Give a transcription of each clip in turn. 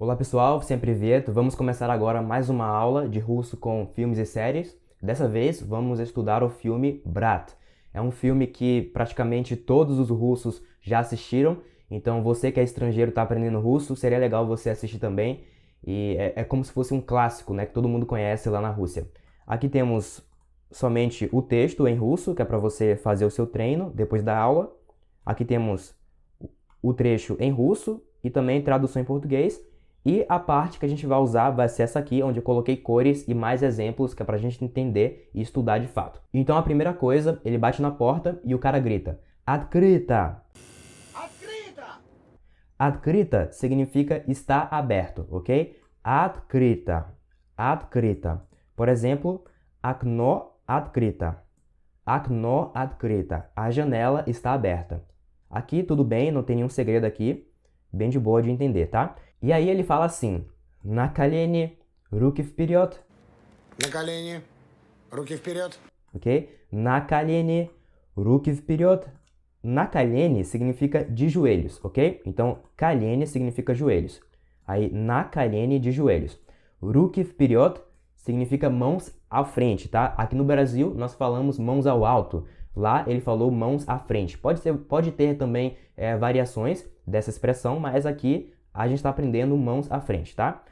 Olá pessoal, всем привет! Vamos começar agora mais uma aula de russo com filmes e séries. Dessa vez vamos estudar o filme Brat. É um filme que praticamente todos os russos já assistiram, então você que é estrangeiro está aprendendo russo, seria legal você assistir também. E é como se fosse um clássico, né, que todo mundo conhece lá na Rússia. Aqui temos somente o texto em russo, que é para você fazer o seu treino depois da aula. Aqui temos o trecho em russo e também tradução em português. E a parte que a gente vai usar vai ser essa aqui, onde eu coloquei cores e mais exemplos, que é pra gente entender e estudar de fato. Então a primeira coisa, ele bate na porta e o cara grita: Открыто! Открыто! Открыто significa está aberto, ok? Открыто. Открыто. Por exemplo, окно открыто. Окно открыто. A janela está aberta. Aqui tudo bem, não tem nenhum segredo aqui. Bem de boa de entender, tá? E aí ele fala assim: На колени, руки вперед. На колени. Руки вперед. Ok? Na колени, руки вперед. Na колени significa de joelhos, ok? Então, колени significa joelhos. Aí, на колени de joelhos. Руки вперед significa mãos à frente, tá? Aqui no Brasil, nós falamos mãos ao alto. Lá, ele falou mãos à frente. Pode ter também variações dessa expressão, mas aqui a gente está aprendendo mãos à frente, tá?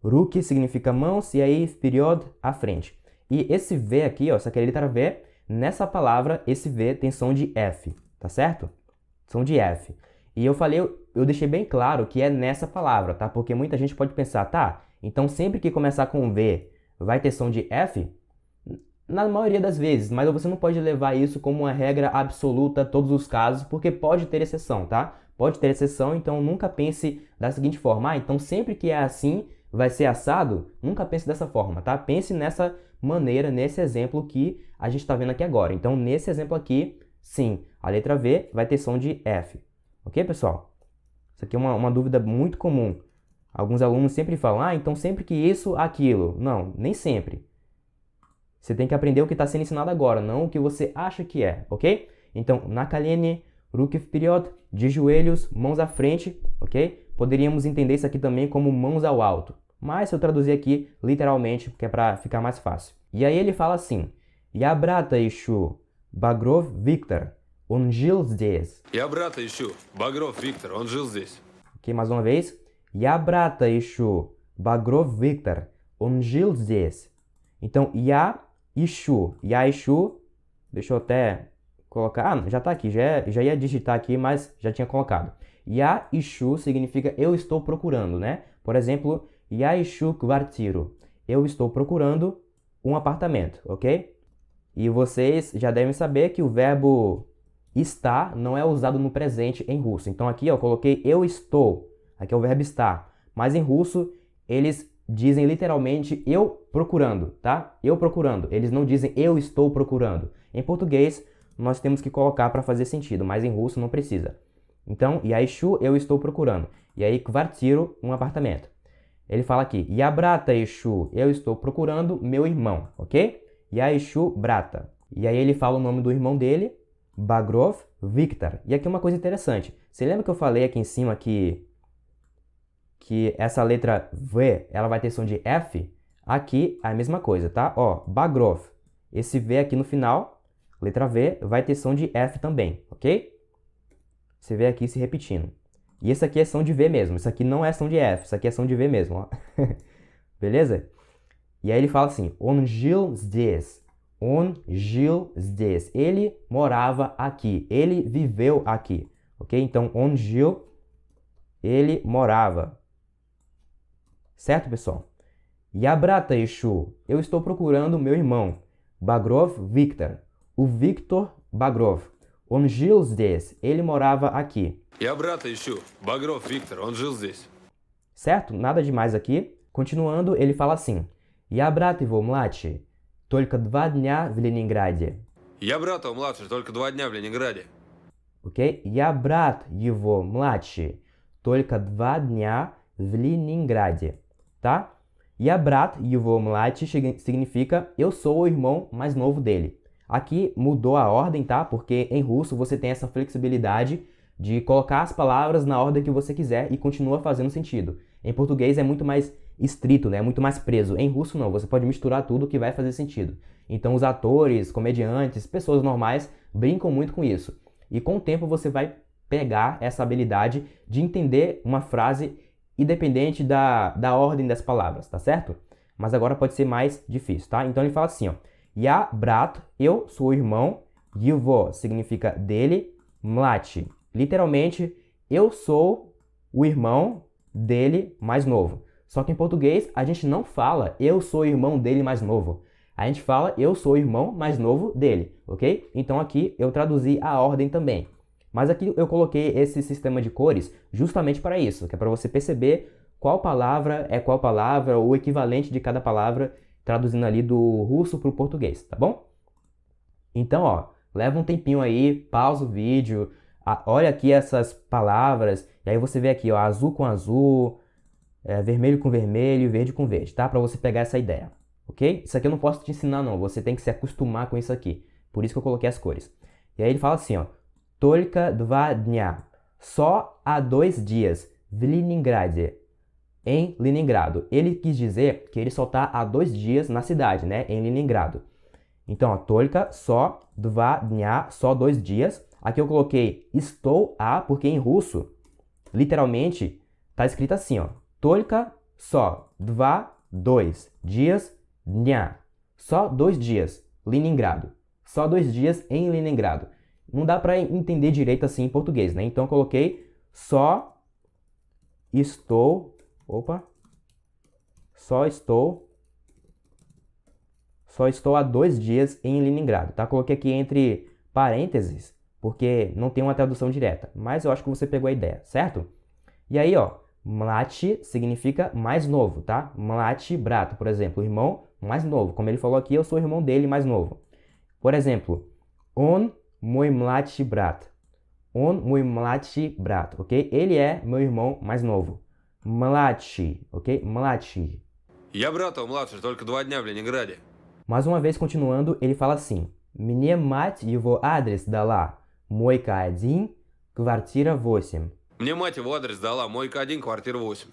Ruki significa mãos e aí вперед, à frente. E esse V aqui, ó, essa aqui é a letra V, nessa palavra, esse V tem som de F, tá certo? Som de F. E eu deixei bem claro que é nessa palavra, tá? Porque muita gente pode pensar, tá, então sempre que começar com V vai ter som de F? Na maioria das vezes, mas você não pode levar isso como uma regra absoluta todos os casos, porque pode ter exceção, tá? Pode ter exceção, então nunca pense da seguinte forma: então sempre que é assim, vai ser assado? Nunca pense dessa forma, tá? Pense nessa maneira, nesse exemplo que a gente está vendo aqui agora. Então, nesse exemplo aqui, sim, a letra V vai ter som de F. Ok, pessoal? Isso aqui é uma dúvida muito comum. Alguns alunos sempre falam, então sempre que isso, aquilo. Não, nem sempre. Você tem que aprender o que está sendo ensinado agora, não o que você acha que é, ok? Então, na колени, руки вперед, de joelhos, mãos à frente, ok? Poderíamos entender isso aqui também como mãos ao alto, mas se eu traduzir aqui literalmente, porque é para ficar mais fácil. E aí ele fala assim: Я брата ищу, Багров Виктор, он жил здесь. Я брата ищу. Багров Виктор, он жил здесь. Ok, mais uma vez. Я брата ищу, Багров Виктор, он жил здесь. Então, я ищу, deixa eu até colocar, já está aqui, já ia digitar aqui, mas já tinha colocado. Я ищу significa eu estou procurando, né? Por exemplo, я ищу квартиру, eu estou procurando um apartamento, ok? E vocês já devem saber que o verbo estar não é usado no presente em russo. Então aqui eu coloquei eu estou, aqui é o verbo estar, mas em russo eles dizem literalmente eu procurando, tá? Eu procurando. Eles não dizem eu estou procurando. Em português, nós temos que colocar para fazer sentido, mas em russo não precisa. Então, я ищу, eu estou procurando. E aí, квартиру, um apartamento. Ele fala aqui, я брата ищу, eu estou procurando meu irmão, ok? Я ищу брата. E aí ele fala o nome do irmão dele, Багров Виктор. E aqui uma coisa interessante. Você lembra que eu falei aqui em cima que essa letra V, ela vai ter som de F? Aqui é a mesma coisa, tá? Ó, Багров. Esse V aqui no final, letra V, vai ter som de F também, ok? Você vê aqui se repetindo. E esse aqui é som de V mesmo. Isso aqui não é som de F, isso aqui é som de V mesmo, ó. Beleza? E aí ele fala assim, Он жил здесь. Он жил здесь. Ele morava aqui. Ele viveu aqui, ok? Então, Он жил, ele morava. Certo, pessoal? Я брата ищу. Eu estou procurando meu irmão. Багров Виктор. O Victor Багров. Он жил здесь. Ele morava aqui. Я брата ищу. Багров Виктор, он жил здесь. Certo? Nada demais aqui. Continuando, ele fala assim. Я брат его младший. Только 2 дня в Ленинграде. Я брат его младший, только 2 дня в Ленинграде. Ok? Я брат его младший. Только 2 дня в Ленинграде. Tá? Я брат его младший significa eu sou o irmão mais novo dele. Aqui mudou a ordem, tá? Porque em russo você tem essa flexibilidade de colocar as palavras na ordem que você quiser e continua fazendo sentido. Em português é muito mais estrito, né? É muito mais preso. Em russo não, você pode misturar tudo que vai fazer sentido. Então os atores, comediantes, pessoas normais brincam muito com isso. E com o tempo você vai pegar essa habilidade de entender uma frase independente da ordem das palavras, tá certo? Mas agora pode ser mais difícil, tá? Então ele fala assim, ó. Я брат, eu sou o irmão. Его significa dele. Mladший, literalmente, eu sou o irmão dele mais novo. Só que em português a gente não fala eu sou o irmão dele mais novo. A gente fala eu sou o irmão mais novo dele, ok? Então aqui eu traduzi a ordem também. Mas aqui eu coloquei esse sistema de cores justamente para isso, que é para você perceber qual palavra é qual palavra, o equivalente de cada palavra, traduzindo ali do russo para o português, tá bom? Então, ó, leva um tempinho aí, pausa o vídeo, olha aqui essas palavras, e aí você vê aqui, ó, azul com azul, vermelho com vermelho, verde com verde, tá? Para você pegar essa ideia, ok? Isso aqui eu não posso te ensinar não, você tem que se acostumar com isso aqui, por isso que eu coloquei as cores. E aí ele fala assim, ó, Только два дня, só há 2 dias, в Ленинграде, em Leningrado. Ele quis dizer que ele só está há 2 dias na cidade, né, em Leningrado. Então, ó, только, só, два дня, só 2 dias. Aqui eu coloquei estou a, porque em russo, literalmente, tá escrito assim, ó. Только, só, два, 2 dias, dня. Só 2 dias, Leningrado. Só 2 dias em Leningrado. Não dá para entender direito assim em português, né? Então eu coloquei só estou, só estou há 2 dias em Leningrado, tá? Coloquei aqui entre parênteses, porque não tem uma tradução direta, mas eu acho que você pegou a ideia, certo? E aí, ó, mladший significa mais novo, tá? Mladший брат, por exemplo, irmão mais novo. Como ele falou aqui, eu sou o irmão dele mais novo. Por exemplo, он мой младший брат. Он мой младший брат, ok? Ele é meu irmão mais novo. Младший, ok? Младший. Я брата младше только 2 дня в Ленинграде. Mais uma vez, continuando, ele fala assim. Мне мать его адрес дала. Мойка 1, квартира 8. Мне мать его адрес дала, мойка 1, квартира 8.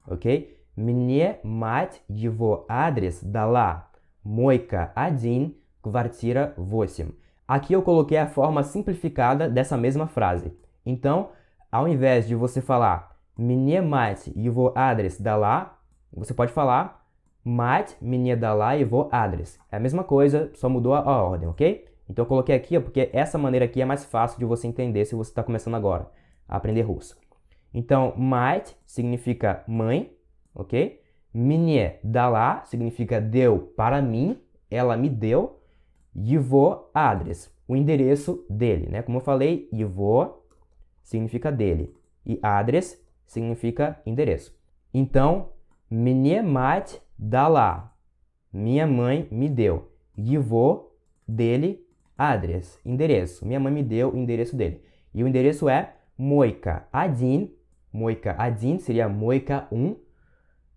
Ok? Мне мать его адрес дала. Мойка 1, квартира 8. Aqui eu coloquei a forma simplificada dessa mesma frase. Então, ao invés de você falar Мне мать его адрес дала, você pode falar Мать мне дала его адрес. É a mesma coisa, só mudou a ordem, ok? Então eu coloquei aqui, ó, porque essa maneira aqui é mais fácil de você entender se você está começando agora a aprender russo. Então, мать significa mãe, ok? Мне дала significa deu para mim, ela me deu. Его адрес, o endereço dele, né? Como eu falei, его significa dele e адрес significa endereço. Então, мне мать дала, minha mãe me deu. Его, dele, адрес, endereço. Minha mãe me deu o endereço dele. E o endereço é Мойка 1, Мойка 1 seria Мойка 1,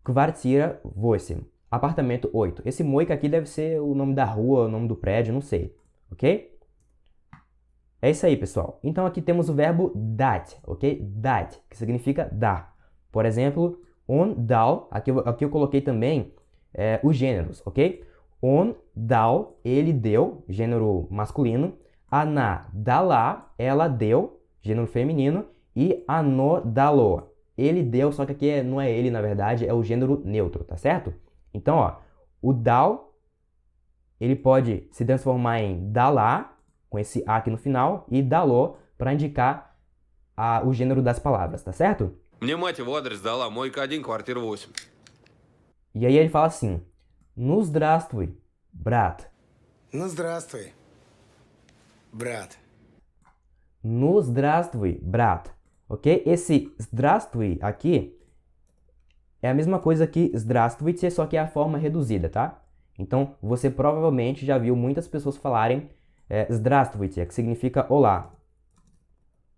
квартира 8. Apartamento 8. Esse Moika aqui deve ser o nome da rua, o nome do prédio, não sei. Ok? É isso aí, pessoal. Então aqui temos o verbo dать, ok? Dать, que significa dar. Por exemplo, on dal, aqui eu coloquei também os gêneros, ok? On dal, ele deu, gênero masculino. Она дала, ela deu, gênero feminino. E оно дало, ele deu, só que aqui não é ele, na verdade, é o gênero neutro, tá certo? Então, ó, o dal, ele pode se transformar em dala, com esse a aqui no final, e dalo, para indicar o gênero das palavras, tá certo? Мне мать его адрес дала, мойка 1, квартира 8. E aí ele fala assim, ну здравствуй, брат. Ну, здравствуй, брат. Ну здравствуй, брат. Ok? Esse здравствуй aqui é a mesma coisa que здравствуйте, só que é a forma reduzida, tá? Então, você provavelmente já viu muitas pessoas falarem здравствуйте, que significa olá.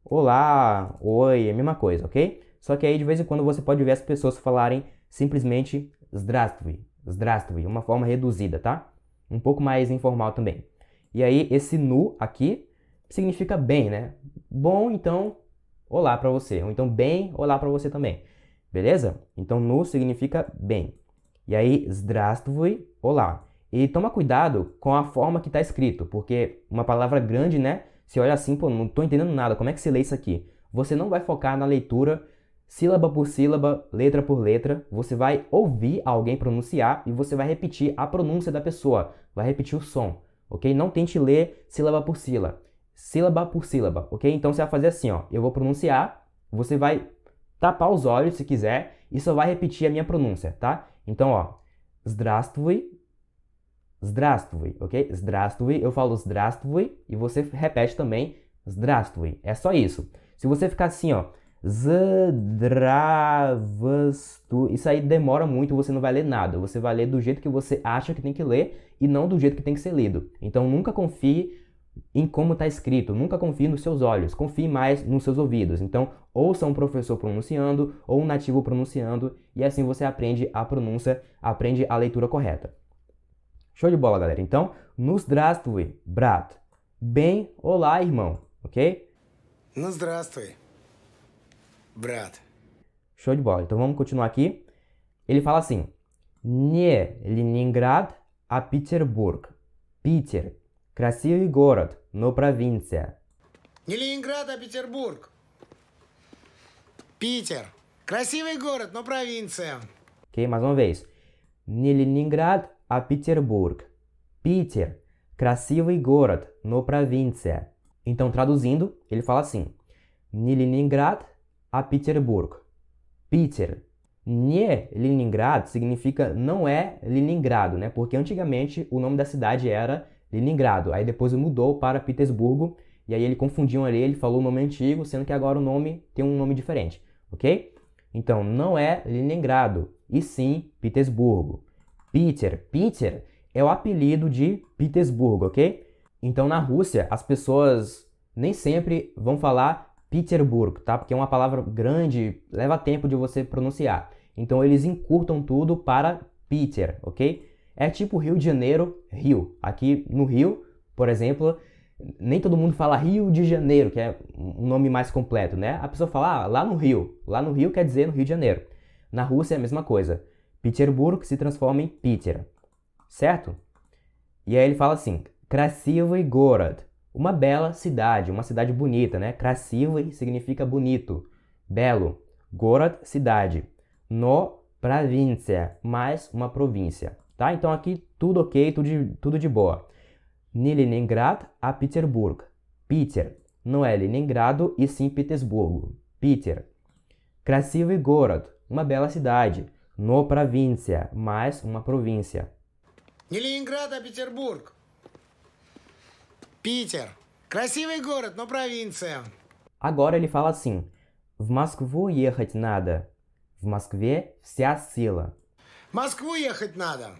Olá, oi, é a mesma coisa, ok? Só que aí, de vez em quando, você pode ver as pessoas falarem simplesmente здравствуй, здравствуй, uma forma reduzida, tá? Um pouco mais informal também. E aí, esse nu aqui significa bem, né? Bom, então, olá para você. Ou então, bem, olá para você também. beleza? Então, nu significa bem. E aí, здравствуй, olá. E toma cuidado com a forma que está escrito, porque uma palavra grande, né? Você olha assim, pô, não estou entendendo nada, como é que se lê isso aqui? Você não vai focar na leitura sílaba por sílaba, letra por letra, você vai ouvir alguém pronunciar e você vai repetir a pronúncia da pessoa, vai repetir o som, ok? Não tente ler sílaba por sílaba, ok? Então você vai fazer assim, ó, eu vou pronunciar, você vai tapar os olhos se quiser e só vai repetir a minha pronúncia, tá? Então, ó, здравствуй, здравствуй, ok? Здравствуй, eu falo здравствуй e você repete também здравствуй, é só isso. Se você ficar assim, ó, zdravstu. Isso aí demora muito, você não vai ler nada. Você vai ler do jeito que você acha que tem que ler e não do jeito que tem que ser lido. Então nunca confie em como está escrito, nunca confie nos seus olhos, confie mais nos seus ouvidos. Então ouça um professor pronunciando ou um nativo pronunciando e assim você aprende a pronúncia, aprende a leitura correta. Show de bola, galera. Então, ну здравствуй, брат. Bem, olá, irmão, ok? Ну, здравствуй, брат. Show de bola. Então vamos continuar aqui. Ele fala assim: Не Ленинград, а Петербург. Питер. Красивый город, но провинция. Не Ленинград, а Петербург. Питер. Красивый город, но провинция. Ok, mais uma vez. Не Ленинград, а Петербург. Питер. Красивый город, но провинция. Então, traduzindo, ele fala assim: Не Ленинград, а Петербург. Питер. Не Leningrad significa não é Leningrado, né? Porque antigamente o nome da cidade era Leningrado. Aí depois mudou para Petersburgo. E aí ele confundiu ali, ele falou o nome antigo, sendo que agora o nome tem um nome diferente, ok? Então, não é Leningrado, e sim Petersburgo. Peter é o apelido de Petersburgo, ok? Então, na Rússia, as pessoas nem sempre vão falar Petersburg, tá? Porque é uma palavra grande, leva tempo de você pronunciar. Então, eles encurtam tudo para Peter, ok? É tipo Rio de Janeiro, Rio. Aqui no Rio, por exemplo, nem todo mundo fala Rio de Janeiro, que é um nome mais completo, né? A pessoa fala, lá no Rio. Lá no Rio quer dizer no Rio de Janeiro. Na Rússia é a mesma coisa. Petersburg se transforma em Peter, certo? E aí ele fala assim, Красивый город. Uma bela cidade, uma cidade bonita, né? Красивый significa bonito, belo. Город, cidade. No província, mais uma província, tá? Então aqui tudo ok, tudo de boa. Не Leningrad, a Petersburg. Peter. Não é Leningrado e sim Petersburgo. Peter. Красивый город. Uma bela cidade. No província, mais uma província. Не Ленинград, а Петербург. Питер. Красивый город, но провинция. Agora ele fala assim. В Москву ехать надо. В Москве вся сила. В Москву ехать надо.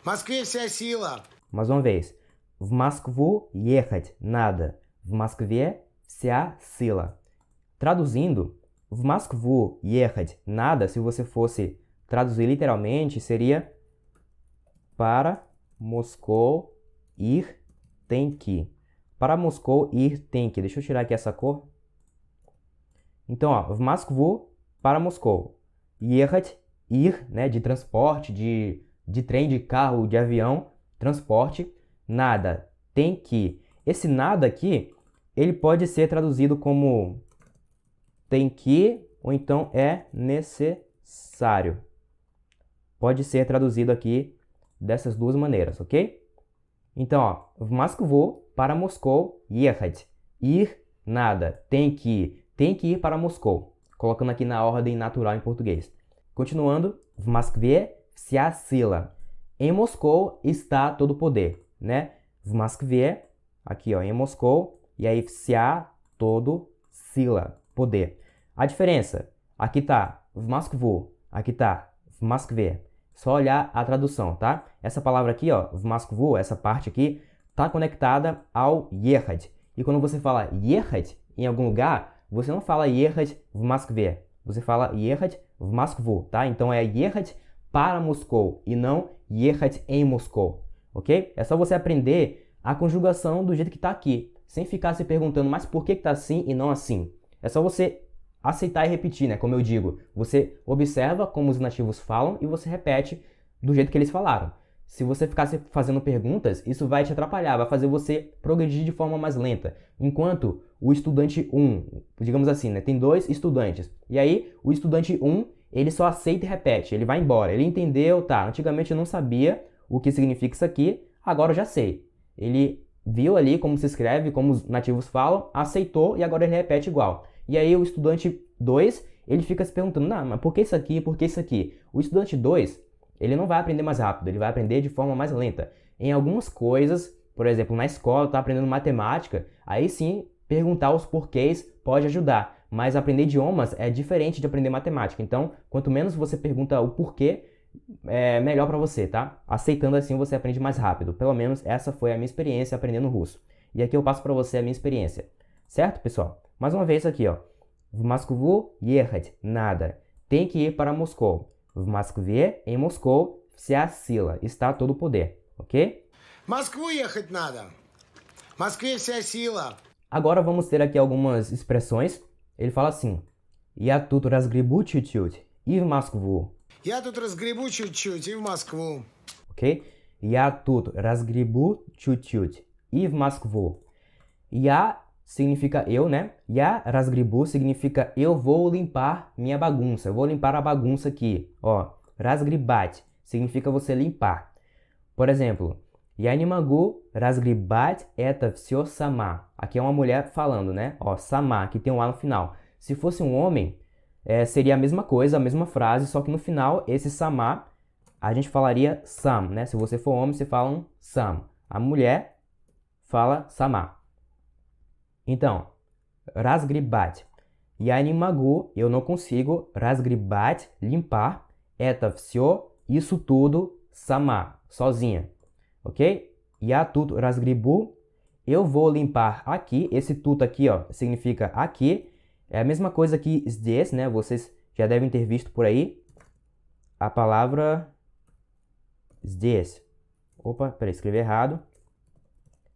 В Москве вся сила. Mais uma vez. В Москву ехать надо. В Москве вся сила. Traduzindo, в Москву ехать надо, se você fosse traduzir literalmente, seria para Moscou ir tem que. Para Moscou ir tem que. Deixa eu tirar aqui essa cor. Então, ó, в Москву, para Moscou. Ехать, ir, né, de transporte, de trem, de carro, de avião, transporte. Nada, tem que. Esse nada aqui, ele pode ser traduzido como tem que, ou então é necessário. Pode ser traduzido aqui dessas duas maneiras, ok? Então, ó, в Москву, para Moscou, ехать. Ir, nada, tem que ir para Moscou. Colocando aqui na ordem natural em português. Continuando, в Москве вся сила. Em Moscou está todo o poder, né? В Москве, aqui ó, em Moscou, e aí вся, todo, сила, poder. A diferença, aqui tá в Москву, aqui tá в Москве. Só olhar a tradução, tá? Essa palavra aqui, ó, в Москву, essa parte aqui, tá conectada ao ехать. E quando você fala ехать em algum lugar, você não fala ехать в Москве. Você fala ехать в Москву, tá? Então é ехать para Moscou e não ехать em Moscou, ok? É só você aprender a conjugação do jeito que tá aqui, sem ficar se perguntando, mas por que tá assim e não assim? É só você aceitar e repetir, né? Como eu digo, você observa como os nativos falam e você repete do jeito que eles falaram. Se você ficar fazendo perguntas, isso vai te atrapalhar, vai fazer você progredir de forma mais lenta. Enquanto o estudante 1, digamos assim, né? Tem 2 estudantes. E aí, o estudante 1, ele só aceita e repete, ele vai embora. Ele entendeu, tá, antigamente eu não sabia o que significa isso aqui, agora eu já sei. Ele viu ali como se escreve, como os nativos falam, aceitou e agora ele repete igual. E aí o estudante 2, ele fica se perguntando, não, mas por que isso aqui, por que isso aqui? O estudante 2, ele não vai aprender mais rápido, ele vai aprender de forma mais lenta. Em algumas coisas, por exemplo, na escola, tá aprendendo matemática, aí sim, perguntar os porquês pode ajudar. Mas aprender idiomas é diferente de aprender matemática. Então, quanto menos você pergunta o porquê, é melhor para você, tá? Aceitando assim você aprende mais rápido. Pelo menos essa foi a minha experiência aprendendo russo. E aqui eu passo para você a minha experiência. Certo, pessoal? Mais uma vez aqui, ó. В Москву ехать надо. Tem que ir para Moscou. В Москве, em Moscou, вся сила, está todo o poder, ok? В Москву ехать надо. В Москве вся сила. Agora vamos ter aqui algumas expressões. Ele fala assim: Я тут разгребу чуть-чуть и в Москву. Я тут разгребу чуть-чуть и в Москву. Ok? Я тут разгребу чуть-чуть и в Москву. Я significa eu, né? Я разгребу significa eu vou limpar minha bagunça. Eu vou limpar a bagunça aqui. Ó, разгребать significa você limpar. Por exemplo, Я не могу разгребать это всё сама. Aqui é uma mulher falando, né? Ó, сама, que tem um A no final. Se fosse um homem, seria a mesma coisa, a mesma frase, só que no final, esse сама, a gente falaria сам, né? Se você for homem, você fala um сам. A mulher fala сама. Então, разгребать. Я не могу, eu não consigo, разгребать, limpar, это всё, isso tudo, сама, sozinha. Ok? Я тут разгребу, eu vou limpar aqui, esse tudo aqui, ó, significa aqui. É a mesma coisa que здесь, né? Vocês já devem ter visto por aí a palavra здесь. Opa, peraí, escrevi errado.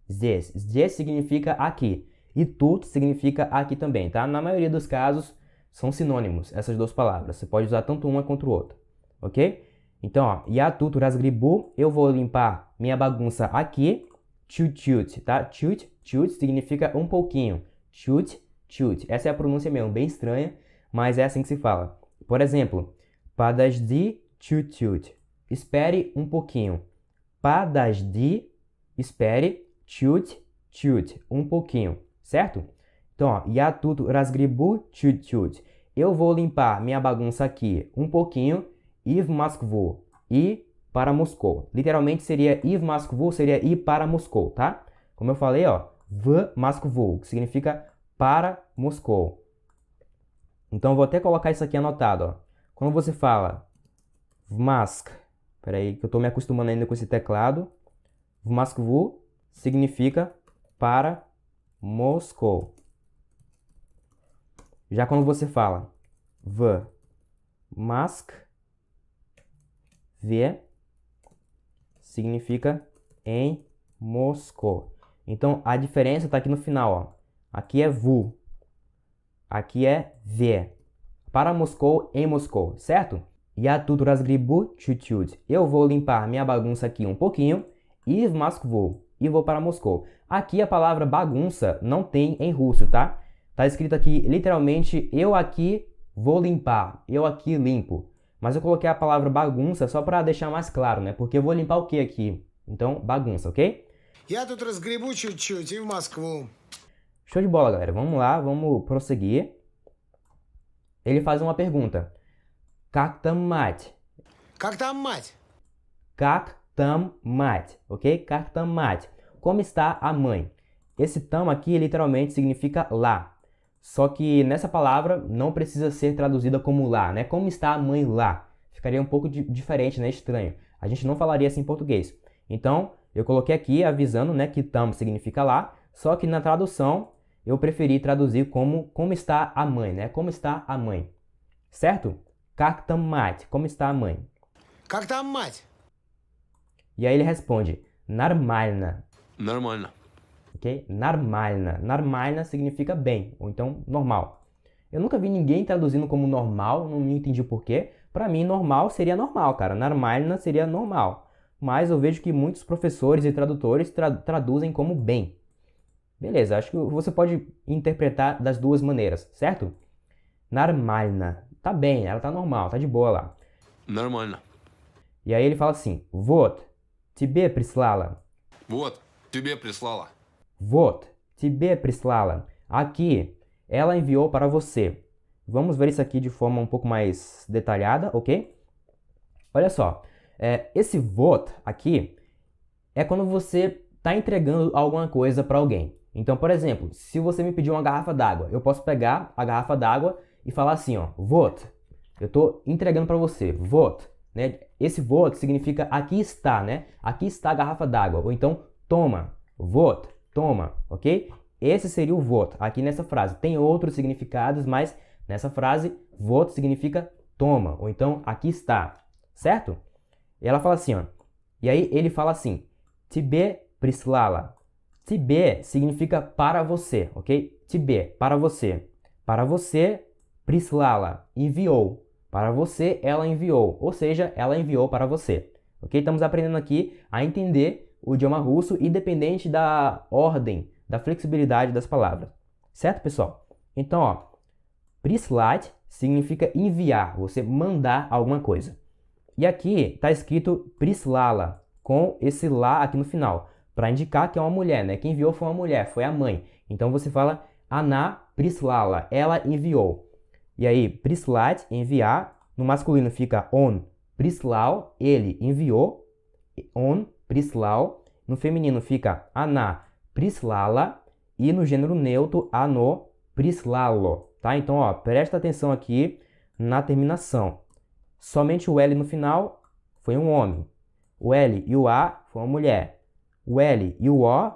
Здесь. Здесь significa aqui. E тут significa aqui também, tá? Na maioria dos casos, são sinônimos, essas duas palavras. Você pode usar tanto uma quanto outra, ok? Então, ó, я тут разгребу, eu vou limpar minha bagunça aqui, чуть-чуть, tá? Чуть significa um pouquinho. Чуть. Essa é a pronúncia mesmo, bem estranha, mas é assim que se fala. Por exemplo, подожди чуть-чуть. Espere um pouquinho. Подожди, espere, чуть, um pouquinho. Certo? Então, ó, я тут разгребу чуть-чуть. Eu vou limpar minha bagunça aqui um pouquinho. И в Москву. E para Moscou. Literalmente seria ir в Москву, seria ir para Moscou, tá? Como eu falei, ó, в Москву, que significa para Moscou. Então, eu vou até colocar isso aqui anotado, ó. Quando você fala в Mosk, peraí, que eu tô me acostumando ainda com esse teclado. В Москву significa para Moscou. Já quando você fala в Mosk, significa em Moscou. Então, a diferença está aqui no final, ó. Aqui é VU. Aqui é V. Para Moscou, em Moscou, certo? Я тут разгребу чуть-чуть. Eu vou limpar minha bagunça aqui um pouquinho. И в Москву. E vou para Moscou. Aqui a palavra bagunça não tem em russo, tá? Tá escrito aqui literalmente eu aqui vou limpar. Eu aqui limpo. Mas eu coloquei a palavra bagunça só para deixar mais claro, né? Porque eu vou limpar o que aqui? Então, bagunça, ok? Я тут разгребу чуть-чуть и в Москву. Show de bola, galera. Vamos lá, vamos prosseguir. Ele faz uma pergunta. Как там мать? Как там мать? Как там мать? Ok? Как там мать? Como está a mãe? Esse tam aqui literalmente significa lá. Só que nessa palavra não precisa ser traduzida como lá, né? Como está a mãe lá? Ficaria um pouco diferente, né? Estranho. A gente não falaria assim em português. Então, eu coloquei aqui avisando, né, que tam significa lá, só que na tradução eu preferi traduzir como está a mãe, né? Como está a mãe? Certo? Как там мать? Como está a mãe? Как там мать? E aí ele responde: Нормально. Нормально. Ok? Нормально. Нормально significa bem, ou então normal. Eu nunca vi ninguém traduzindo como normal, não entendi o porquê. Para mim, normal seria normal, cara. Нормально seria normal. Mas eu vejo que muitos professores e tradutores traduzem como bem. Beleza, acho que você pode interpretar das duas maneiras, certo? Нормально. Tá bem, ela tá normal, tá de boa lá. Нормально. E aí ele fala assim, вот, тебе прислала. Вот, тебе прислала. Вот, тебе прислала. Aqui, ela enviou para você. Vamos ver isso aqui de forma um pouco mais detalhada, ok? Olha só, esse вот aqui é quando você está entregando alguma coisa para alguém. Então, por exemplo, se você me pedir uma garrafa d'água, eu posso pegar a garrafa d'água e falar assim, ó, вот, eu estou entregando para você, вот, né? Esse вот significa aqui está, né? Aqui está a garrafa d'água, ou então toma, вот, toma, ok? Esse seria o вот aqui nessa frase. Tem outros significados, mas nessa frase, вот significa toma, ou então aqui está, certo? E ela fala assim, ó, e aí ele fala assim, тебе прислала. Тебе significa para você, ok? Тебе, para você. Para você, прислала, enviou. Para você, ela enviou. Ou seja, ela enviou para você. Ok? Estamos aprendendo aqui a entender o idioma russo, independente da ordem, da flexibilidade das palavras. Certo, pessoal? Então, ó, прислать significa enviar, você mandar alguma coisa. E aqui está escrito прислала, com esse lá aqui no final, para indicar que é uma mulher, né? Quem enviou foi uma mulher, foi a mãe. Então você fala она прислала, ela enviou. E aí, прислать, enviar, no masculino fica он прислал, ele enviou, он прислал. No feminino fica она прислала e no gênero neutro оно прислало, tá? Então, ó, presta atenção aqui na terminação. Somente o L no final foi um homem. O L e o A foi uma mulher. O L e o O,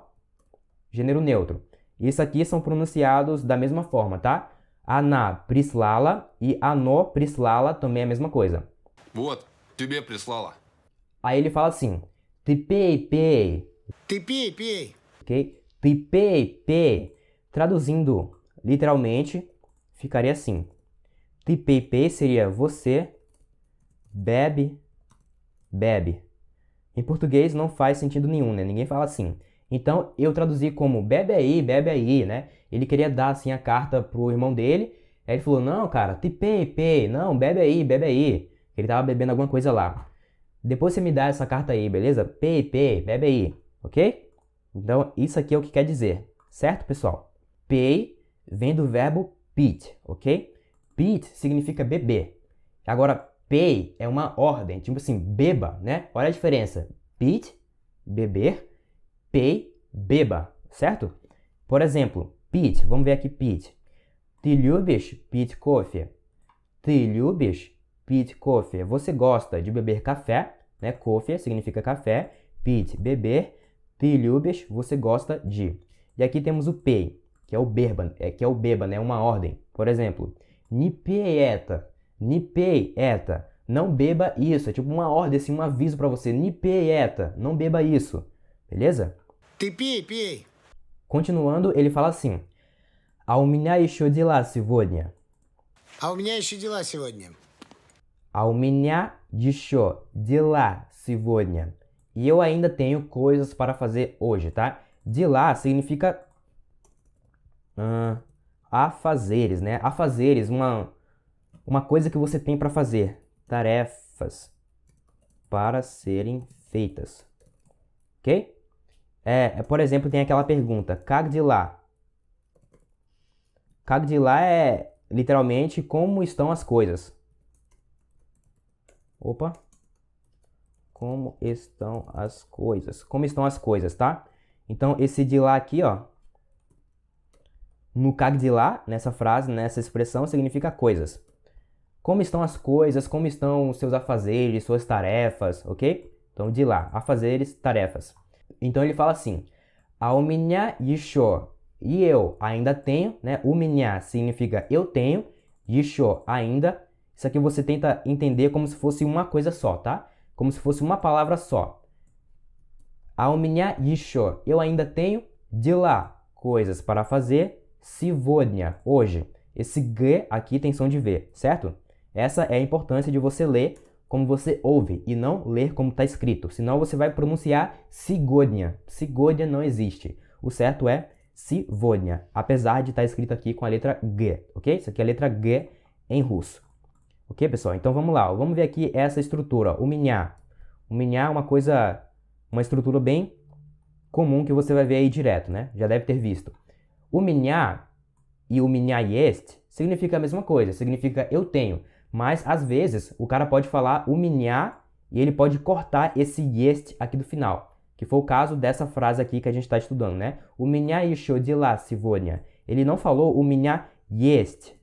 gênero neutro. Isso aqui são pronunciados da mesma forma, tá? Она прислала e оно прислало também é a mesma coisa. Вот, тебе прислала. Aí ele fala assim, ты пей. Ты пей, пей. Ok? Ты пей. Traduzindo literalmente, ficaria assim. Ты пей seria você bebe. Em português não faz sentido nenhum, né? Ninguém fala assim. Então eu traduzi como bebe aí, né? Ele queria dar assim a carta pro irmão dele. Aí ele falou, não, cara, te pei, não, bebe aí. Ele tava bebendo alguma coisa lá. Depois você me dá essa carta aí, beleza? Pei, bebe aí, ok? Então isso aqui é o que quer dizer, certo, pessoal? Pei vem do verbo pit, ok? Pit significa beber. Agora, pei é uma ordem, tipo assim, beba, né? Olha a diferença. Pit, beber. Pei, beba, certo? Por exemplo, пить, vamos ver aqui пить. Ты любишь пить кофе? Ты любишь пить кофе? Você gosta de beber café, né? Кофе significa café. Пить, beber. Ты любишь, você gosta de. E aqui temos o pei, que é o beba, né? Uma ordem. Por exemplo, не пей это. Não beba isso. É tipo uma ordem, assim, um aviso para você. Не пей это. Não beba isso. Beleza? Ты пей. Continuando, ele fala assim. А у меня еще дела сегодня. А у меня еще дела сегодня. А у меня еще дела сегодня. E eu ainda tenho coisas para fazer hoje, tá? Dela significa afazeres, né? Afazeres, uma coisa que você tem para fazer. Tarefas para serem feitas. Ok? Por exemplo, tem aquela pergunta, как дела? Как дела é literalmente como estão as coisas. Opa. Como estão as coisas? Como estão as coisas, tá? Então, esse de lá aqui, ó. No как дела, nessa frase, nessa expressão, significa coisas. Como estão as coisas, como estão os seus afazeres, suas tarefas, ok? Então, de lá, afazeres, tarefas. Então, ele fala assim, а у меня еще, e eu ainda tenho, né? У меня significa eu tenho, еще ainda. Isso aqui você tenta entender como se fosse uma coisa só, tá? Como se fosse uma palavra só. А у меня еще, eu ainda tenho, дела, coisas para fazer, сегодня, hoje. esse G aqui tem som de V, certo? Essa é a importância de você ler como você ouve e não ler como está escrito. Senão você vai pronunciar сегодня. Сегодня não existe. O certo é сегодня, apesar de estar escrito aqui com a letra G, ok? Isso aqui é a letra G em russo. Ok, pessoal? Então vamos lá. Vamos ver aqui essa estrutura. O меня. O меня é uma estrutura bem comum que você vai ver aí direto, né? Já deve ter visto. O меня e o меня есть significa a mesma coisa. Significa eu tenho. Mas, às vezes, o cara pode falar o меня e ele pode cortar esse есть aqui do final. Que foi o caso dessa frase aqui que a gente está estudando, né? У меня еще дела сегодня. Ele não falou o меня есть.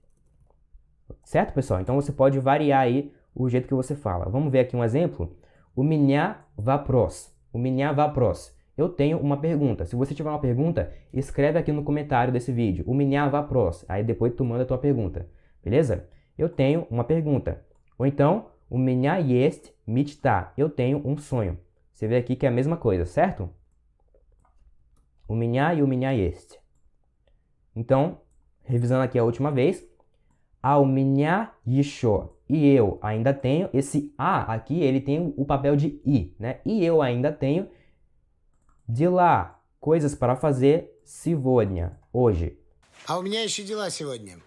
Certo, pessoal? Então, você pode variar aí o jeito que você fala. Vamos ver aqui um exemplo. У меня вопрос. У меня вопрос. Eu tenho uma pergunta. Se você tiver uma pergunta, escreve aqui no comentário desse vídeo. У меня вопрос. Aí depois tu manda a tua pergunta. Beleza? Eu tenho uma pergunta. Ou então, у меня есть мечта. Eu tenho um sonho. Você vê aqui que é a mesma coisa, certo? У меня e у меня есть. Então, revisando aqui a última vez. А у меня еще. E eu ainda tenho. Esse a aqui, ele tem o papel de i, né? E eu ainda tenho дела, coisas para fazer сегодня, hoje. А у меня еще дела сегодня.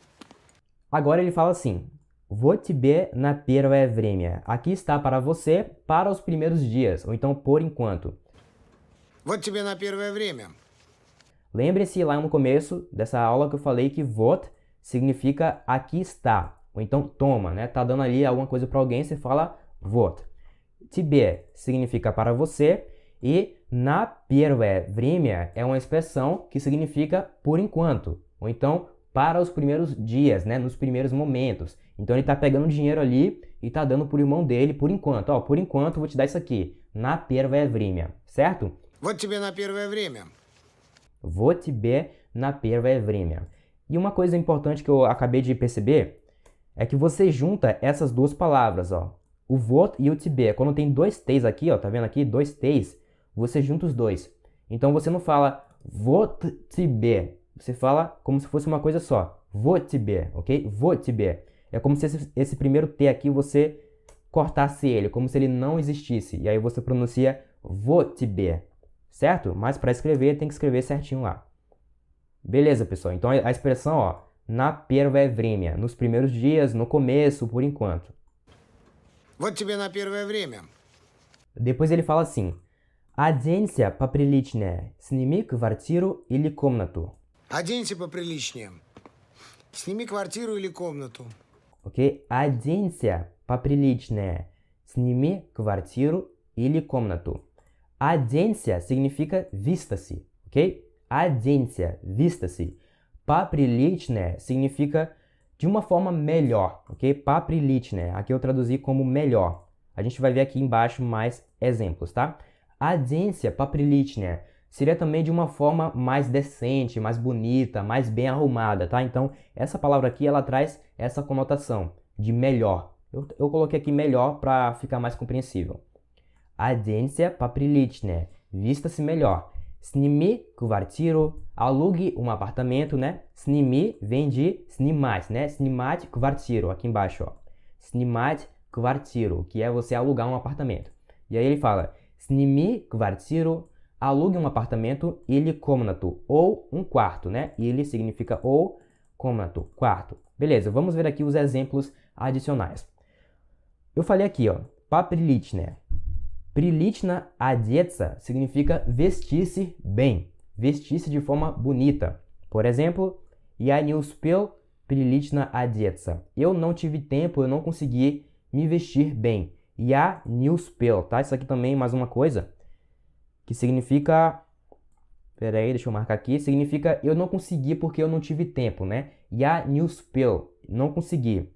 Agora ele fala assim: Вот тебе на первое время. Aqui está para você para os primeiros dias, ou então por enquanto. Вот тебе на первое время. Lembre-se lá no começo dessa aula que eu falei que вот significa aqui está, ou então toma, né? Tá dando ali alguma coisa para alguém, você fala вот. Тебе significa para você e на первое время é uma expressão que significa por enquanto, ou então para os primeiros dias, né? Nos primeiros momentos. Então ele está pegando dinheiro ali e está dando para o irmão dele por enquanto. Ó, por enquanto vou te dar isso aqui. На первое время, certo? Вот тебе на первое время. Вот тебе на первое время. E uma coisa importante que eu acabei de perceber é que você junta essas duas palavras, ó. O вот e o тебе. Quando tem dois T's aqui, ó, tá vendo aqui? Dois T's, você junta os dois. Então você não fala вот тебе. Você fala como se fosse uma coisa só. Вот тебе, ok? Вот тебе. É como se esse primeiro T aqui você cortasse ele, como se ele não existisse. E aí você pronuncia вот тебе, certo? Mas para escrever tem que escrever certinho lá. Beleza, pessoal? Então a expressão, ó, на первое время, nos primeiros dias, no começo, por enquanto. Вот тебе на первое время. Depois ele fala assim: оденься поприличнее, сними квартиру или комнату. Оденься поприличнее. Сними квартиру или комнату. Ok? Оденься поприличнее, сними квартиру или комнату. Оденься significa vista-se, ok? Оденься, vista-se. Поприличнее significa de uma forma melhor, ok? Поприличнее, aqui eu traduzi como melhor. A gente vai ver aqui embaixo mais exemplos, tá? Оденься поприличнее seria também de uma forma mais decente, mais bonita, mais bem arrumada, tá? Então, essa palavra aqui, ela traz essa conotação de melhor. Eu coloquei aqui melhor para ficar mais compreensível. Оденься поприличнее, vista-se melhor. Сними квартиру, alugue um apartamento, né? Сними vem de снимать, né? Снимать квартиру, aqui embaixo, ó. Снимать квартиру, que é você alugar um apartamento. E aí ele fala, сними квартиру, alugue um apartamento, или комнату, ou um quarto, né? Или significa ou, комнату, quarto. Beleza, vamos ver aqui os exemplos adicionais. Eu falei aqui, ó, поприличнее. Прилично одеться significa vestir-se bem, vestir-se de forma bonita. Por exemplo, я не успел прилично одеться. Eu não tive tempo, eu não consegui me vestir bem. Я не успел, tá? Isso aqui também mais uma coisa que significa... Pera aí, deixa eu marcar aqui. Significa eu não consegui porque eu não tive tempo, né? Я не успел, não consegui.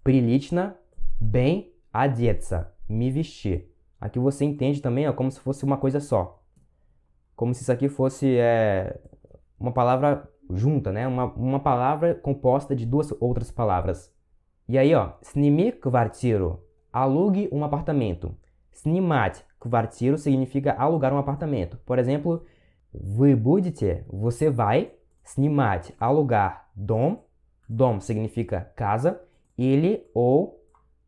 Прилично, bem, одеться, me vestir. Aqui você entende também, ó, como se fosse uma coisa só. Como se isso aqui fosse uma palavra junta, né? Uma palavra composta de duas outras palavras. E aí, ó, сними квартиру, alugue um apartamento. Снимать квартиру significa alugar um apartamento. Por exemplo, вы будете, você vai, снимать, alugar Dom. Dom significa casa. Или ou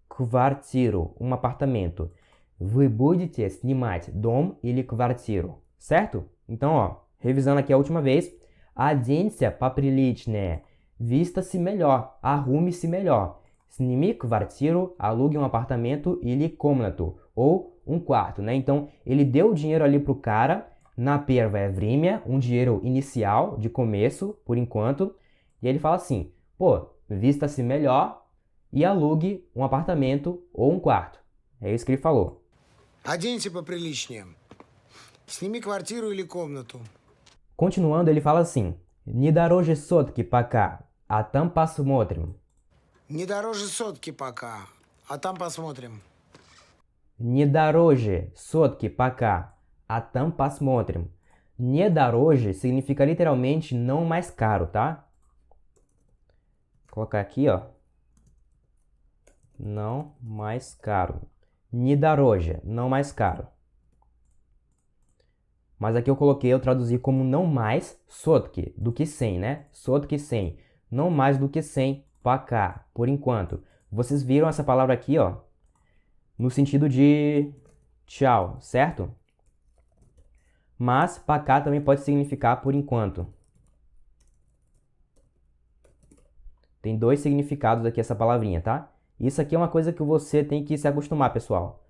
квартиру, um apartamento. Вы будете снимать дом или квартиру. Certo? Então, ó, revisando aqui a última vez. Оденься поприличнее. Vista-se melhor. Arrume-se melhor. Сними квартиру, alugue um apartamento или комнату, ou um quarto, né? Então, ele deu o dinheiro ali pro cara, na первое время, um dinheiro inicial, de começo, por enquanto. E ele fala assim, pô, vista-se melhor e alugue um apartamento ou um quarto. É isso que ele falou. Оденься поприличнее. Сними квартиру или комнату. Continuando, ele fala assim, не дороже сотки пока, а там посмотрим. Не дороже сотки пока, а там посмотрим. Не дороже сотки пока, а там посмотрим. Не дороже significa literalmente não mais caro, tá? Vou colocar aqui, ó. Não mais caro. Не дороже, não mais caro. Mas aqui eu coloquei, eu traduzi como não mais sotki, do que 100, né? Sotki 100. Não mais do que 100, пока, por enquanto. Vocês viram essa palavra aqui, ó, no sentido de tchau, certo? Mas пока também pode significar por enquanto. Tem dois significados aqui essa palavrinha, tá? Isso aqui é uma coisa que você tem que se acostumar, pessoal.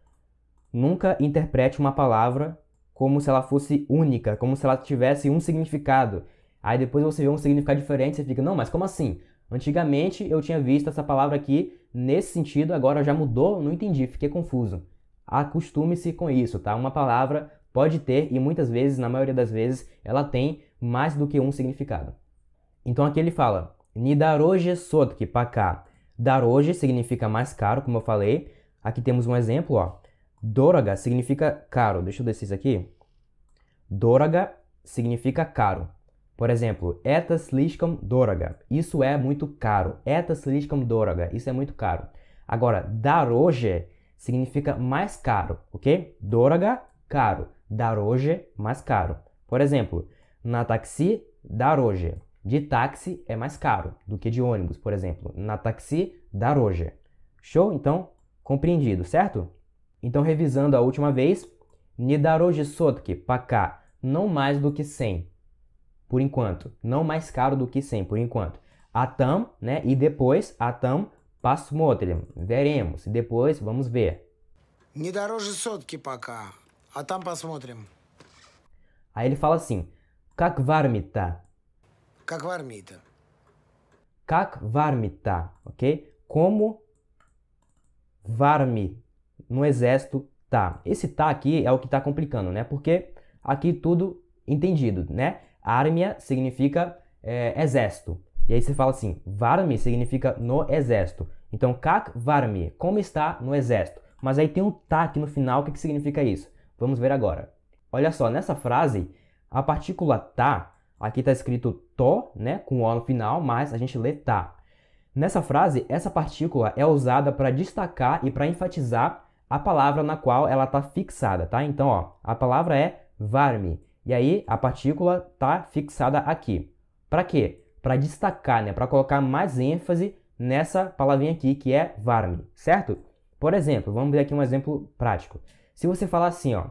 Nunca interprete uma palavra como se ela fosse única, como se ela tivesse um significado. Aí depois você vê um significado diferente e você fica, não, mas como assim? Antigamente eu tinha visto essa palavra aqui nesse sentido, agora já mudou, não entendi, fiquei confuso. Acostume-se com isso, tá? Uma palavra pode ter, e muitas vezes, na maioria das vezes, ela tem mais do que um significado. Então aqui ele fala, не дороже сотки пока. Дороже significa mais caro, como eu falei. Aqui temos um exemplo, ó. Дорого significa caro. Deixa eu descer isso aqui. Дорого significa caro. Por exemplo, это слишком дорого. Isso é muito caro. Это слишком дорого. Isso é muito caro. Agora, дороже significa mais caro, ok? Дорого, caro. Дороже, mais caro. Por exemplo, на такси дороже. De táxi é mais caro do que de ônibus, por exemplo. Na táxi дороже. Show? Então, compreendido, certo? Então, revisando a última vez, не дороже сотки пока, não mais do que 100, por enquanto. Não mais caro do que 100, por enquanto. А там, né? E depois, а там посмотрим, veremos. E depois, vamos ver. Не дороже сотки пока, а там посмотрим. Aí ele fala assim, как в армии-то? Как в армии-то. Как в армии-то, ok? Como в армии, no exército, tá. Esse tá aqui é o que tá complicando, né? Porque aqui tudo entendido, né? Armia significa exército. E aí você fala assim, в армии significa no exército. Então, как в армии, como está no exército. Mas aí tem um tá aqui no final, o que significa isso? Vamos ver agora. Olha só, nessa frase, a partícula tá, aqui está escrito to, né, com o no final, mas a gente lê tá. Nessa frase, essa partícula é usada para destacar e para enfatizar a palavra na qual ela está fixada, tá? Então, ó, a palavra é в армии. E aí, a partícula está fixada aqui. Para quê? Para destacar, né? Para colocar mais ênfase nessa palavrinha aqui, que é в армии, certo? Por exemplo, vamos ver aqui um exemplo prático. Se você falar assim, ó,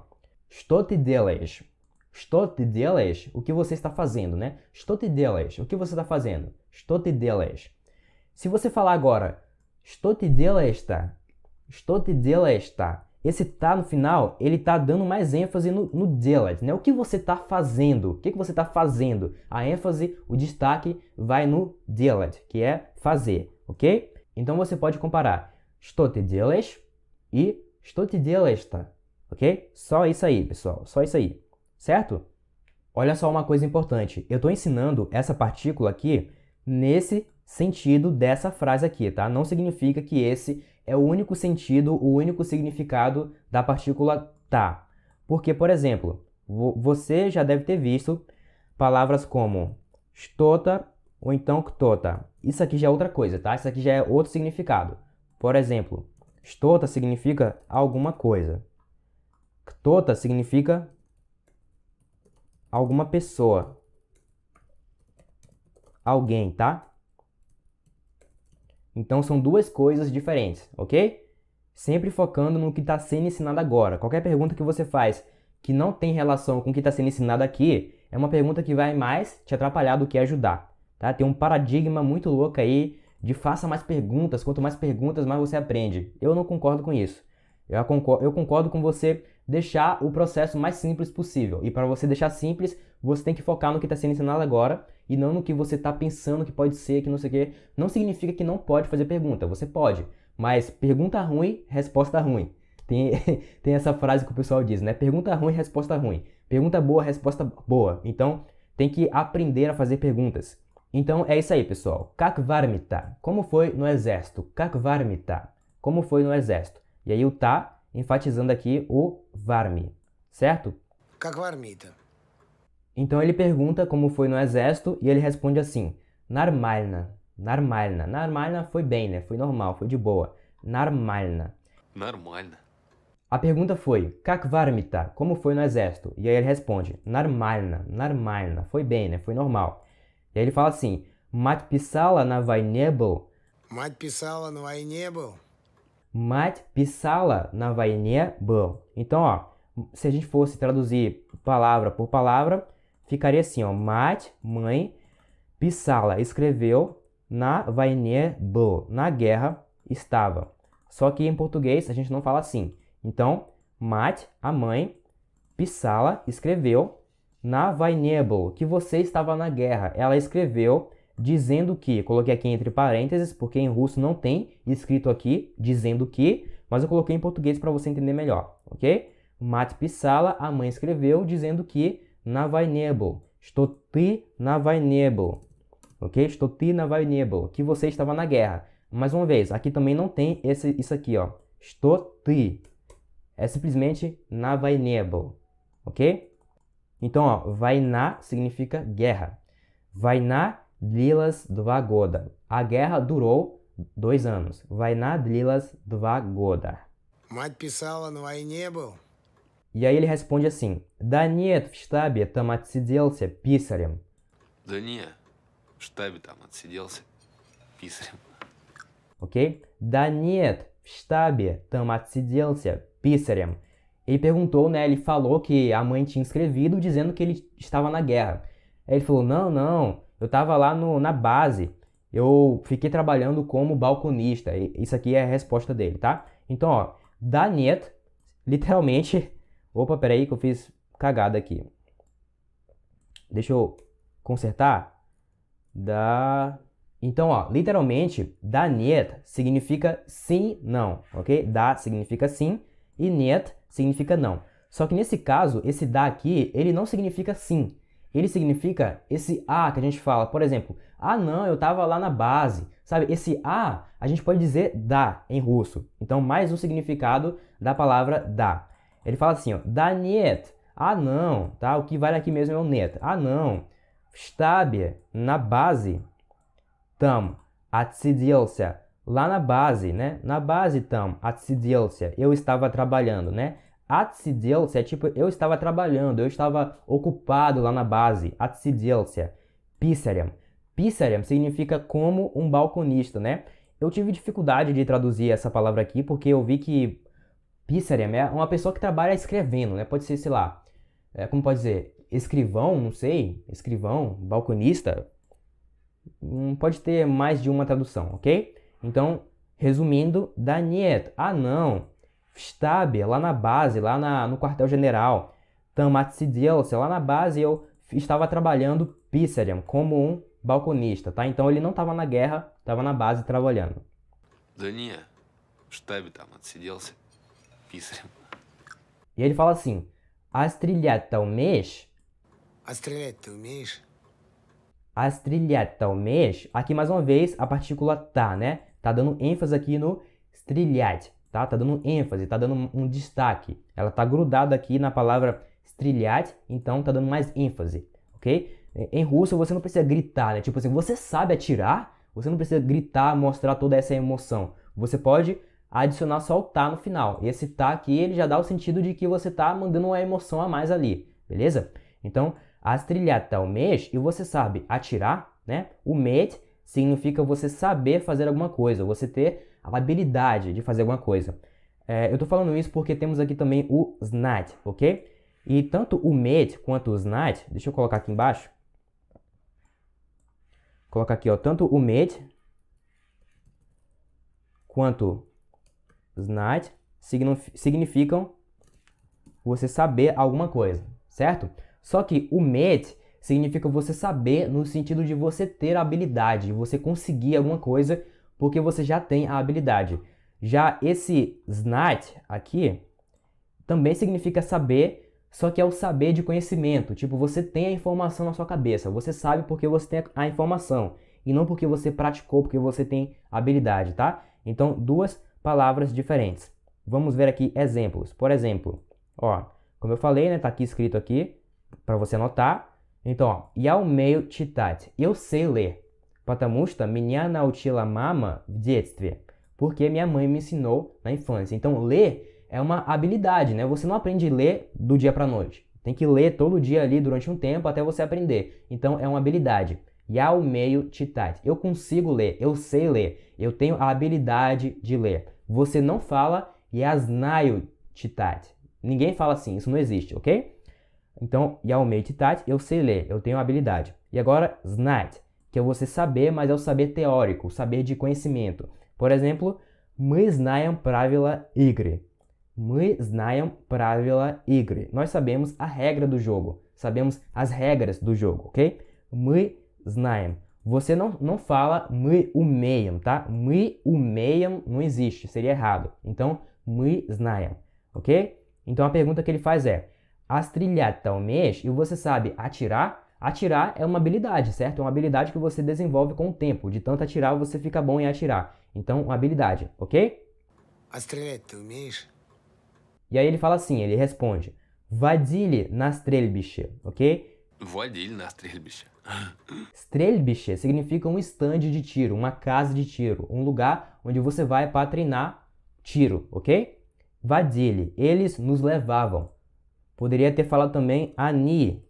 что ты делаешь? Что ты делаешь? O que você está fazendo, né? Что ты делаешь? O que você está fazendo? Что ты делаешь? Se você falar agora, что ты делаешь-то? Что ты делаешь-то? Esse tá no final, ele tá dando mais ênfase no делать, né? O que você está fazendo? O que você está fazendo? A ênfase, o destaque vai no делать, que é fazer, ok? Então você pode comparar что ты делаешь e что ты делаешь-то, ok? Só isso aí, pessoal, só isso aí, certo? Olha só uma coisa importante, eu estou ensinando essa partícula aqui nesse sentido dessa frase aqui, tá? Não significa que esse é o único sentido, o único significado da partícula tá. Porque, por exemplo, você já deve ter visto palavras como что-то ou então кто-то. Isso aqui já é outra coisa, tá? Isso aqui já é outro significado. Por exemplo, что-то significa alguma coisa. Кто-то significa alguma pessoa. Alguém, tá? Então são duas coisas diferentes, ok? Sempre focando no que está sendo ensinado agora. Qualquer pergunta que você faz que não tem relação com o que está sendo ensinado aqui, é uma pergunta que vai mais te atrapalhar do que ajudar, tá? Tem um paradigma muito louco aí de faça mais perguntas, quanto mais perguntas, mais você aprende. Eu não concordo com isso. Eu concordo com você deixar o processo mais simples possível. E para você deixar simples, você tem que focar no que está sendo ensinado agora e não no que você está pensando que pode ser, que não sei o quê. Não significa que não pode fazer pergunta, você pode. Mas pergunta ruim, resposta ruim. Tem essa frase que o pessoal diz, né? Pergunta ruim, resposta ruim. Pergunta boa, resposta boa. Então, tem que aprender a fazer perguntas. Então, é isso aí, pessoal. Как вармита? Como foi no exército? Как вармита? Como foi no exército? E aí o tá enfatizando aqui o varmi, certo? Как в армии-то? Então ele pergunta como foi no exército e ele responde assim: Нормально, нормально. Нормально foi bem, né? Foi normal, foi de boa. Нормально. Нормально. A pergunta foi: Как вармита? Como foi no exército? E aí ele responde: Нормально, нормально. Foi bem, né? Foi normal. E aí ele fala assim: Мать писала на войне был. Мать писала, на войне был. Мать писала на войне был. Então, ó, se a gente fosse traduzir palavra por palavra, ficaria assim, ó. Mать, mãe, писала, escreveu, на войне был, na guerra estava. Só que em português a gente não fala assim. Então, mать, a mãe, писала, escreveu, на войне был, que você estava na guerra. Ela escreveu dizendo que, coloquei aqui entre parênteses, porque em russo não tem escrito aqui, dizendo que, mas eu coloquei em português para você entender melhor, ok? Мать писала, a mãe escreveu, dizendo que на войне был, что ты на войне был, ok? Что ты на войне был, que você estava na guerra. Mais uma vez, aqui também não tem isso aqui, ó, что ты, é simplesmente на войне был, ok? Então, ó, война significa guerra, война длилась 2 года. A guerra durou 2 anos. Война длилась 2 года. Мать писала, на войне был. E aí ele responde assim: Да нет, в штабе там отсиделся писарем. Да не, в штабе там отсиделся писарем. Ok? Да нет, в штабе там отсиделся писарем. Ele perguntou, né? Ele falou que a mãe tinha escrevido dizendo que ele estava na guerra. Aí ele falou: não. Eu estava lá na base, eu fiquei trabalhando como balconista. Isso aqui é a resposta dele, tá? Então, ó, da net, literalmente... Opa, peraí que eu fiz cagada aqui. Deixa eu consertar. Então, ó, literalmente, da net significa sim, não, ok? Da significa sim e net significa não. Só que nesse caso, esse da aqui, ele não significa sim. Ele significa esse a que a gente fala, por exemplo, não, eu tava lá na base, sabe? Esse a gente pode dizer da em russo. Então, mais um significado da palavra da. Ele fala assim, ó, da нет, não, tá? O que vale aqui mesmo é o net. Não, в штабе, na base, там, отсиделся, lá na base, né? Na base там, отсиделся, eu estava trabalhando, né? Отсиделся é tipo, eu estava trabalhando, eu estava ocupado lá na base. Отсиделся. Писарем. Писарем significa como um balconista, né? Eu tive dificuldade de traduzir essa palavra aqui, porque eu vi que писарем é uma pessoa que trabalha escrevendo, né? Pode ser, sei lá, como pode dizer? Escrivão, não sei. Escrivão, balconista. Pode ter mais de uma tradução, ok? Então, resumindo, да нет, não. В штабе, lá na base, lá no quartel-general. Там отсиделся, lá na base eu estava trabalhando писарем, como um balconista, tá? Então ele não estava na guerra, estava na base trabalhando. Да не, в штабе там отсиделся писарем. E ele fala assim: А стрелять-то умеешь? А стрелять ты умеешь? А стрелять-то умеешь? Aqui mais uma vez a partícula tá, né? Tá dando ênfase aqui no стрелять. Tá dando ênfase, tá dando um destaque. Ela tá grudada aqui na palavra стрелять, então tá dando mais ênfase, ok? Em russo você não precisa gritar, né? Tipo assim, você sabe atirar, você não precisa gritar, mostrar toda essa emoção. Você pode adicionar só o tá no final. E esse tá aqui, ele já dá o sentido de que você tá mandando uma emoção a mais ali, beleza? Então, a стрелять-то умеешь, e você sabe atirar, né? Уметь significa você saber fazer alguma coisa, você ter a habilidade de fazer alguma coisa. Eu tô falando isso porque temos aqui também o znать, ok? E tanto o uметь quanto o znать, deixa eu colocar aqui embaixo. Colocar aqui, ó, tanto o uметь quanto znать significam você saber alguma coisa, certo? Só que o uметь significa você saber no sentido de você ter a habilidade, de você conseguir alguma coisa porque você já tem a habilidade. Já esse znать aqui também significa saber, só que é o saber de conhecimento. Tipo, você tem a informação na sua cabeça, você sabe porque você tem a informação e não porque você praticou, porque você tem habilidade, tá? Então, duas palavras diferentes. Vamos ver aqui exemplos. Por exemplo, ó, como eu falei, né, tá aqui escrito aqui para você anotar. Então, ó, я умею читать. Eu sei ler. Потому что меня научила мама в детстве. Porque minha mãe me ensinou na infância. Então, ler é uma habilidade, né? Você não aprende a ler do dia para a noite. Tem que ler todo dia ali durante um tempo até você aprender. Então, é uma habilidade. Я умею читать. Eu consigo ler, eu sei ler. Eu tenho a habilidade de ler. Você não fala я знаю читать. Ninguém fala assim, isso não existe, ok? Então, я умею читать, eu sei ler, eu tenho a habilidade. E agora, знать, que é você saber, mas é o saber teórico, o saber de conhecimento. Por exemplo, мы знаем правила игры. Мы знаем правила игры. Nós sabemos a regra do jogo. Sabemos as regras do jogo, ok? Мы знаем. Você não fala мы умеем, tá? Мы умеем não existe, seria errado. Então, мы знаем, ok? Então, a pergunta que ele faz é: a стрелять ты умеешь? E você sabe atirar? Atirar é uma habilidade, certo? É uma habilidade que você desenvolve com o tempo. De tanto atirar, você fica bom em atirar. Então, uma habilidade, ok? А стрелять ты умеешь? E aí ele fala assim, ele responde: Водили на стрельбище, ok? Водили на стрельбище. Стрельбище significa um stand de tiro, uma casa de tiro, um lugar onde você vai para treinar tiro, ok? Водили, eles nos levavam. Poderia ter falado também они.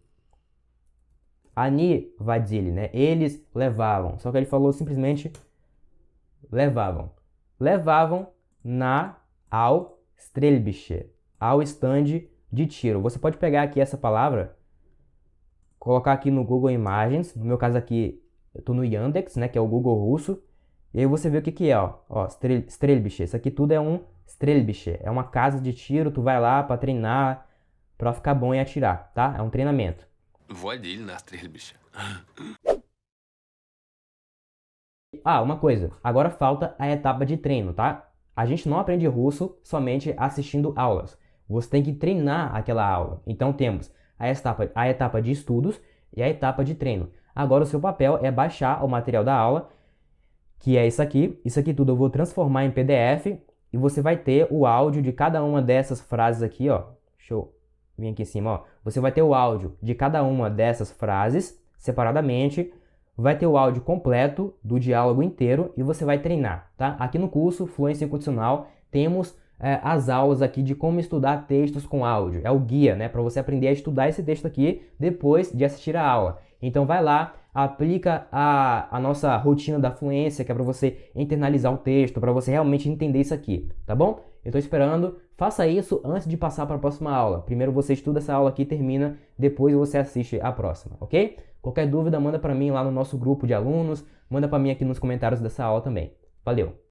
Они водили, né? Eles levavam. Só que ele falou simplesmente levavam. Levavam ao стрельбище, ao stand de tiro. Você pode pegar aqui essa palavra, colocar aqui no Google Imagens. No meu caso aqui, eu estou no Yandex, né? Que é o Google russo. E aí você vê o que que é, ó. Стрельбище. Isso aqui tudo é um стрельбище. É uma casa de tiro. Tu vai lá para treinar, para ficar bom em atirar, tá? É um treinamento. Водили на стрельбище. Ah, uma coisa. Agora falta a etapa de treino, tá? A gente não aprende russo somente assistindo aulas. Você tem que treinar aquela aula. Então temos a etapa de estudos e a etapa de treino. Agora o seu papel é baixar o material da aula, que é isso aqui. Isso aqui tudo eu vou transformar em PDF e você vai ter o áudio de cada uma dessas frases aqui, ó. Deixa eu vir aqui em cima, ó. Você vai ter o áudio de cada uma dessas frases separadamente. Vai ter o áudio completo do diálogo inteiro e você vai treinar, tá? Aqui no curso Fluência Incondicional temos as aulas aqui de como estudar textos com áudio. É o guia, né? Para você aprender a estudar esse texto aqui depois de assistir a aula. Então vai lá, aplica a nossa rotina da fluência, que é para você internalizar o texto, para você realmente entender isso aqui, tá bom? Eu estou esperando. Faça isso antes de passar para a próxima aula. Primeiro você estuda essa aula aqui, termina, depois você assiste a próxima, ok? Qualquer dúvida, manda para mim lá no nosso grupo de alunos, manda para mim aqui nos comentários dessa aula também. Valeu!